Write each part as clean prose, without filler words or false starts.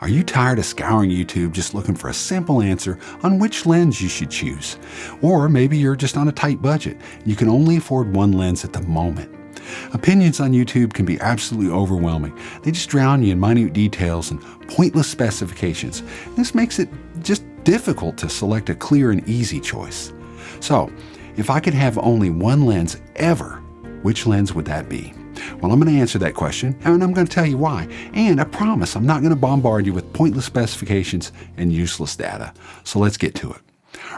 Are you tired of scouring YouTube just looking for a simple answer on which lens you should choose? Or maybe you're just on a tight budget. You can only afford one lens at the moment. Opinions on YouTube can be absolutely overwhelming. They just drown you in minute details and pointless specifications. This makes it just difficult to select a clear and easy choice. So, if I could have only one lens ever, which lens would that be? Well, I'm going to answer that question, and I'm going to tell you why. And I promise I'm not going to bombard you with pointless specifications and useless data. So let's get to it.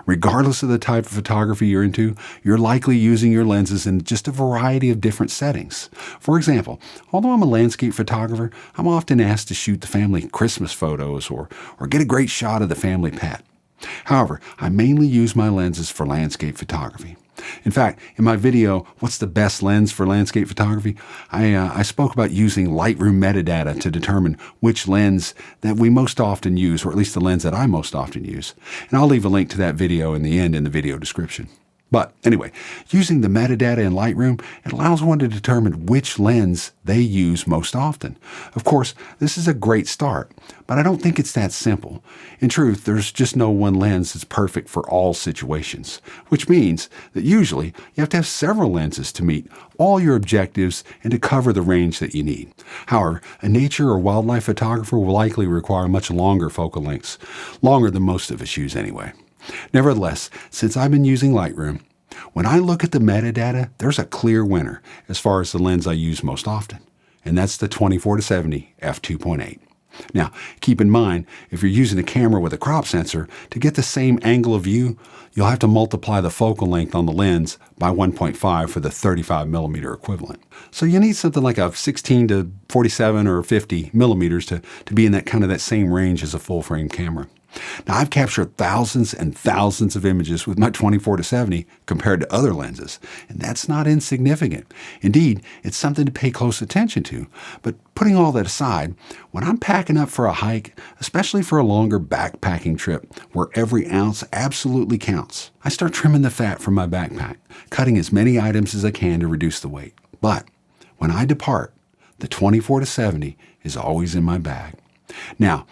Regardless of the type of photography you're into, you're likely using your lenses in just a variety of different settings. For example, although I'm a landscape photographer, I'm often asked to shoot the family Christmas photos or get a great shot of the family pet. However, I mainly use my lenses for landscape photography. In fact, in my video, What's the Best Lens for Landscape Photography?, I spoke about using Lightroom metadata to determine which lens that we most often use, or at least the lens that I most often use. And I'll leave a link to that video in the end in the video description. But anyway, using the metadata in Lightroom, it allows one to determine which lens they use most often. Of course, this is a great start, but I don't think it's that simple. In truth, there's just no one lens that's perfect for all situations, which means that usually you have to have several lenses to meet all your objectives and to cover the range that you need. However, a nature or wildlife photographer will likely require much longer focal lengths, longer than most of us use anyway. Nevertheless, since I've been using Lightroom, when I look at the metadata, there's a clear winner as far as the lens I use most often, and that's the 24-70 f2.8. Now, keep in mind, if you're using a camera with a crop sensor, to get the same angle of view, you'll have to multiply the focal length on the lens by 1.5 for the 35mm equivalent. So you need something like a 16 to 47 or 50 millimeters to be in that same range as a full-frame camera. Now, I've captured thousands and thousands of images with my 24-70 compared to other lenses, and that's not insignificant. Indeed, it's something to pay close attention to. But putting all that aside, when I'm packing up for a hike, especially for a longer backpacking trip where every ounce absolutely counts, I start trimming the fat from my backpack, cutting as many items as I can to reduce the weight. But when I depart, the 24-70 is always in my bag. Now,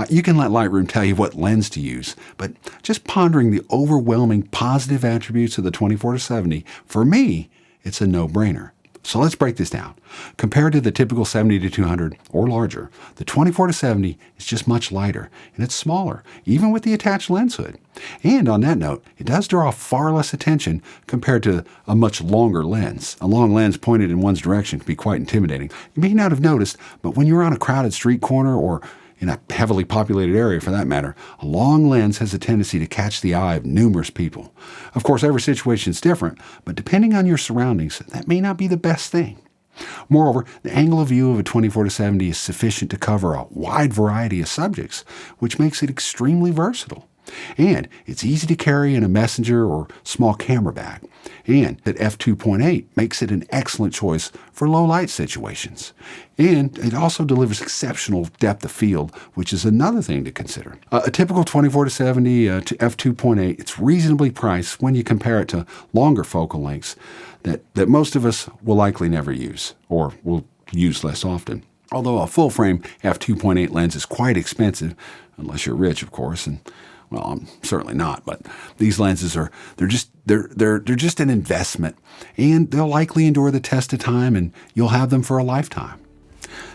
you can let Lightroom tell you what lens to use, but just pondering the overwhelming positive attributes of the 24-70, for me, it's a no-brainer. So let's break this down. Compared to the typical 70-200 or larger, the 24-70 is just much lighter, and it's smaller, even with the attached lens hood. And on that note, it does draw far less attention compared to a much longer lens. A long lens pointed in one's direction can be quite intimidating. You may not have noticed, but when you're on a crowded street corner or in a heavily populated area for that matter, a long lens has a tendency to catch the eye of numerous people. Of course, every situation is different, but depending on your surroundings, that may not be the best thing. Moreover, the angle of view of a 24-70 is sufficient to cover a wide variety of subjects, which makes it extremely versatile. And it's easy to carry in a messenger or small camera bag. And that f2.8 makes it an excellent choice for low light situations. And it also delivers exceptional depth of field, which is another thing to consider. A typical 24-70 to f2.8, it's reasonably priced when you compare it to longer focal lengths that most of us will likely never use or will use less often. Although a full frame f2.8 lens is quite expensive, unless you're rich, of course, and well, I'm certainly not, but these lenses they're just an investment, and they'll likely endure the test of time, and you'll have them for a lifetime.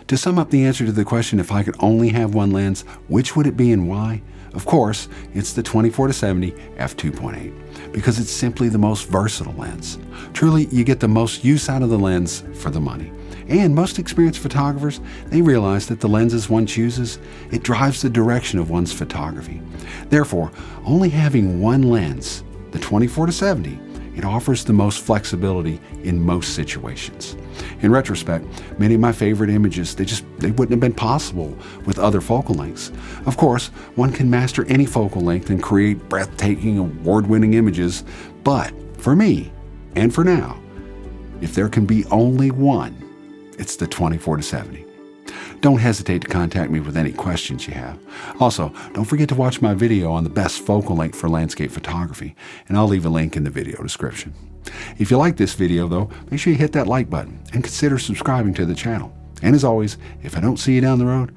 To sum up the answer to the question, if I could only have one lens, which would it be and why? Of course, it's the 24-70 f2.8, because it's simply the most versatile lens. Truly, you get the most use out of the lens for the money. And most experienced photographers, they realize that the lenses one chooses, it drives the direction of one's photography. Therefore, only having one lens, the 24-70, it offers the most flexibility in most situations. In retrospect, many of my favorite images, they wouldn't have been possible with other focal lengths. Of course, one can master any focal length and create breathtaking, award-winning images, but for me, and for now, if there can be only one, it's the 24-70. Don't hesitate to contact me with any questions you have. Also, don't forget to watch my video on the best focal length for landscape photography, and I'll leave a link in the video description. If you like this video, though, make sure you hit that like button and consider subscribing to the channel. And as always, if I don't see you down the road,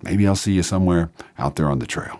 Maybe I'll see you somewhere out there on the trail.